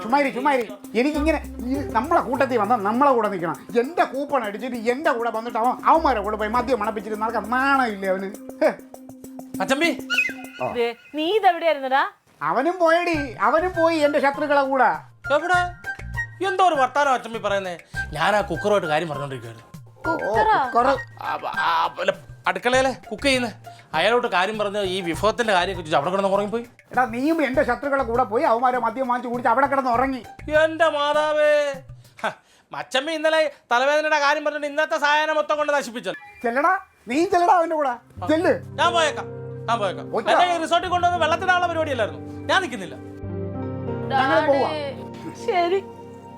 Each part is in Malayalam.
ചുമ്മാരി എനിക്കിങ്ങനെ നമ്മളെ കൂട്ടത്തിൽ വന്നാൽ നമ്മളെ കൂടെ നിൽക്കണം. എൻ്റെ കൂപ്പൺ അടിച്ചിട്ട് എൻ്റെ കൂടെ വന്നിട്ട് അവന്മാരെ കൂടെ പോയി മദ്യം മണപ്പിച്ചിട്ട് നടക്കാൻ നാണമില്ലേ അവന്? അച്ചമ്പി നീ ഇതെവിടെയായിരുന്നടാ? അവനും പോയി എൻ്റെ ശത്രുക്കളെ കൂടെ. എവിടെ? എന്തോ ഒരു വർത്താനം അച്ചമ്പി പറയുന്നേ. ഞാൻ ആ കുക്കറുമായിട്ട് കാര്യം പറഞ്ഞോണ്ടിരിക്കുവായിരുന്നു. അടുക്കളയിലെ കുക്ക് ചെയ്യുന്നേ അയാളോട്ട് കാര്യം പറഞ്ഞ ഈ വിഭവത്തിന്റെ കാര്യമൊക്കെ ചോദിച്ചു അവിടെ കിടന്ന് ഉറങ്ങിപ്പോയി. എടാ നീയും എൻ്റെ ശത്രുക്കളെ കൂടെ പോയി അവന്മാരെ മദ്യം വാങ്ങിച്ചു കുടിച്ച് അവിടെ കിടന്ന് ഉറങ്ങി. എന്റെ മാതാവേ, മച്ചമ്മ ഇന്നലെ തലവേദനയുടെ കാര്യം പറഞ്ഞിട്ട് ഇന്നത്തെ സാധനം മൊത്തം കൊണ്ട് നശിപ്പിച്ചല്ലോ. ചെല്ലടാ അവന്റെ കൂടെ ചെല്ല്. ഞാൻ പോയേക്കാം. റിസോർട്ടിൽ കൊണ്ടുവന്ന് വെള്ളത്തിനാനുള്ള പരിപാടിയല്ലായിരുന്നു. ഞാൻ നിൽക്കുന്നില്ല. ശരി,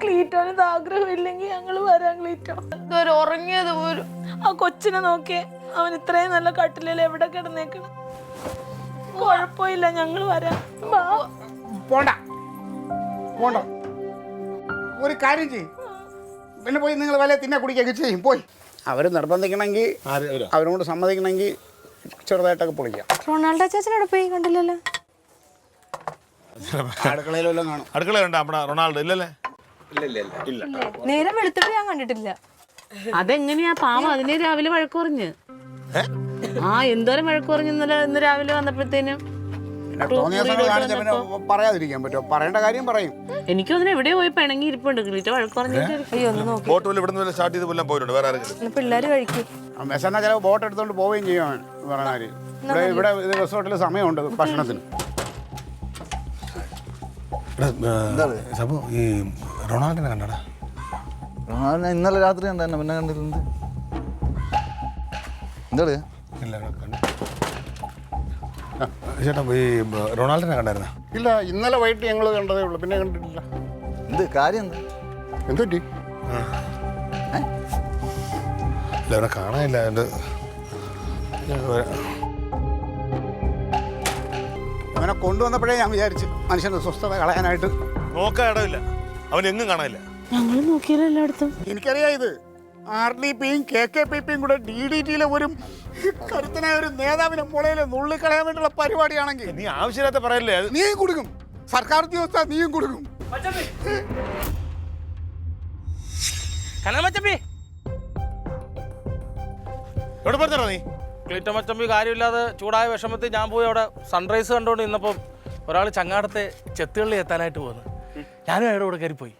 ക്ലീറ്റോന് ആഗ്രഹമില്ലെങ്കിൽ ഞങ്ങൾ വരാം. ക്ലീറ്റോ ഇതുവരെ ഉറങ്ങിയത് പോലും. ആ കൊച്ചിനെ നോക്കിയേ, അവൻ ഇത്രയും നല്ല കട്ടിലിൽ എവിടെ കിടന്നേക്കണം. കുഴപ്പമില്ല, ഞങ്ങൾ വരാം. പോണ്ട ഒരു കാര്യം ചെയ്യും, പിന്നെ പോയി നിങ്ങൾ വല്ല തിന്നെ കുടിക്കുകയൊക്കെ ചെയ്യും. പോയി അവർ നിർബന്ധിക്കണമെങ്കിൽ അവരോട് സമ്മതിക്കണമെങ്കിൽ ചെറുതായിട്ടൊക്കെ പൊളിക്കാം. റൊണാൾഡോ ചേച്ചനോട് പോയി കണ്ടില്ലല്ലോ. അടുക്കളയിലെല്ലാം കാണും. അടുക്കള കണ്ട നമ്മുടെ റൊണാൾഡോ ഇല്ലല്ലേ? ഇല്ല. നേരം വെളുത്തിട്ട് ഞാൻ കണ്ടിട്ടില്ല. അതെങ്ങനെയാ പാവം, അതിനെ രാവിലെ വഴക്കുറഞ്ഞ്. എന്തോരം വഴക്കുറഞ്ഞ് ഇന്ന് രാവിലെ വന്നപ്പോഴത്തേനും. പറയാതിരിക്കാൻ പറ്റുമോ? പറയേണ്ട കാര്യം പറയും. എനിക്കും അതിന് എവിടെയോ പോയി പിണങ്ങി ഇരിപ്പുണ്ട്. ക്ലീറ്റോ വഴക്കുറഞ്ഞിട്ട് സ്റ്റാർട്ട് ചെയ്ത് പോലും പോയിട്ടുണ്ട്. വേറെ ആരെങ്കിലും പിള്ളേര് കഴിക്കും. മെസ്സെന്നാ ചില ബോട്ട് എടുത്തോണ്ട് പോവുകയും ചെയ്യും. പറഞ്ഞാൽ ഇവിടെ റിസോർട്ടിൽ സമയമുണ്ട് ഭക്ഷണത്തിന്. ഈ റൊണാൾഡിനെ കണ്ടടാ? റൊണാൾഡിനെ ഇന്നലെ രാത്രി കണ്ട, പിന്നെ കണ്ടിട്ടുണ്ട്. എന്താ ചേട്ടാ, ഈ റൊണാൾഡിനെ കണ്ടായിരുന്ന? ഇല്ല, ഇന്നലെ വൈകിട്ട് ഞങ്ങൾ കണ്ടതേ ഉള്ളൂ, പിന്നെ കണ്ടിട്ടില്ല. എന്ത് കാര്യം? എന്തുപറ്റി? ഇല്ല, അവനെ കാണാനില്ല. അവനെ കൊണ്ടുവന്നപ്പോഴേ ഞാൻ വിചാരിച്ചു മനുഷ്യന്റെ സ്വസ്ഥത കളയാനായിട്ട്. നോക്കാൻ ഇടമില്ല, അവൻ എങ്ങും കാണാനില്ല. ഞങ്ങൾ നോക്കിയല്ലോ എല്ലായിടത്തും. എനിക്കറിയാം, ഇത് RDPയും KKPPയും കൂടെ DDTയിലെ ഒരു കരുത്തനായ ഒരു നേതാവിനെ മുളയിലെ നുള്ളിക്കളയാൻ വേണ്ടിയുള്ള പരിപാടിയാണെങ്കിൽ നീ ആവശ്യമില്ലാത്ത പറയല്ലേ? നീയും കൊടുക്കും, സർക്കാർ ഉദ്യോഗസ്ഥ നീയും കൊടുക്കും. എവിടെ പറഞ്ഞോ നീ? ക്ലീറ്റോ മച്ചമ്പി കാര്യമില്ലാതെ ചൂടായ വിഷമത്തിൽ ഞാൻ പോയി അവിടെ സൺറൈസ് കണ്ടുകൊണ്ട് ഇന്നപ്പം ഒരാൾ ചങ്ങാടത്തെ ചെത്തുകളിൽ എത്താനായിട്ട് പോകുന്നു. ഞാനും അയാളുടെ കൂടെ കയറിപ്പോയി.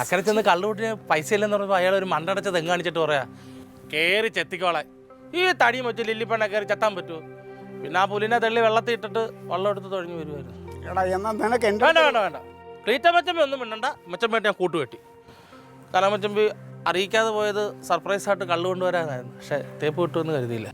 അക്കരെ ചെന്ന് കള്ളുകൂട്ടിന് പൈസ ഇല്ലെന്ന് പറഞ്ഞപ്പോൾ അയാൾ ഒരു മണ്ടടച്ച തെങ്ങ് കാണിച്ചിട്ട് പറയാ, കയറി ചെത്തിക്കോളെ, ഈ തടിയും വെച്ച് ലില്ലിപ്പണ്ണ കയറി ചെത്താൻ പറ്റുമോ? പിന്നെ ആ പുലിനെ തള്ളി വെള്ളത്തിൽ ഇട്ടിട്ട് വെള്ളം എടുത്ത് തൊഴിഞ്ഞു വരുമായിരുന്നു. വേണ്ട ക്ലീറ്റോ മച്ചമ്പി ഒന്നും മിണ്ടണ്ട. മച്ചമ്പിയായിട്ട് ഞാൻ കൂട്ടുകെട്ടി. കാരണം മച്ചമ്പി അറിയിക്കാതെ പോയത് സർപ്രൈസായിട്ട് കള്ളു കൊണ്ടുവരാനായിരുന്നു. പക്ഷേ തേപ്പ് കിട്ടുമെന്ന് കരുതിയില്ല.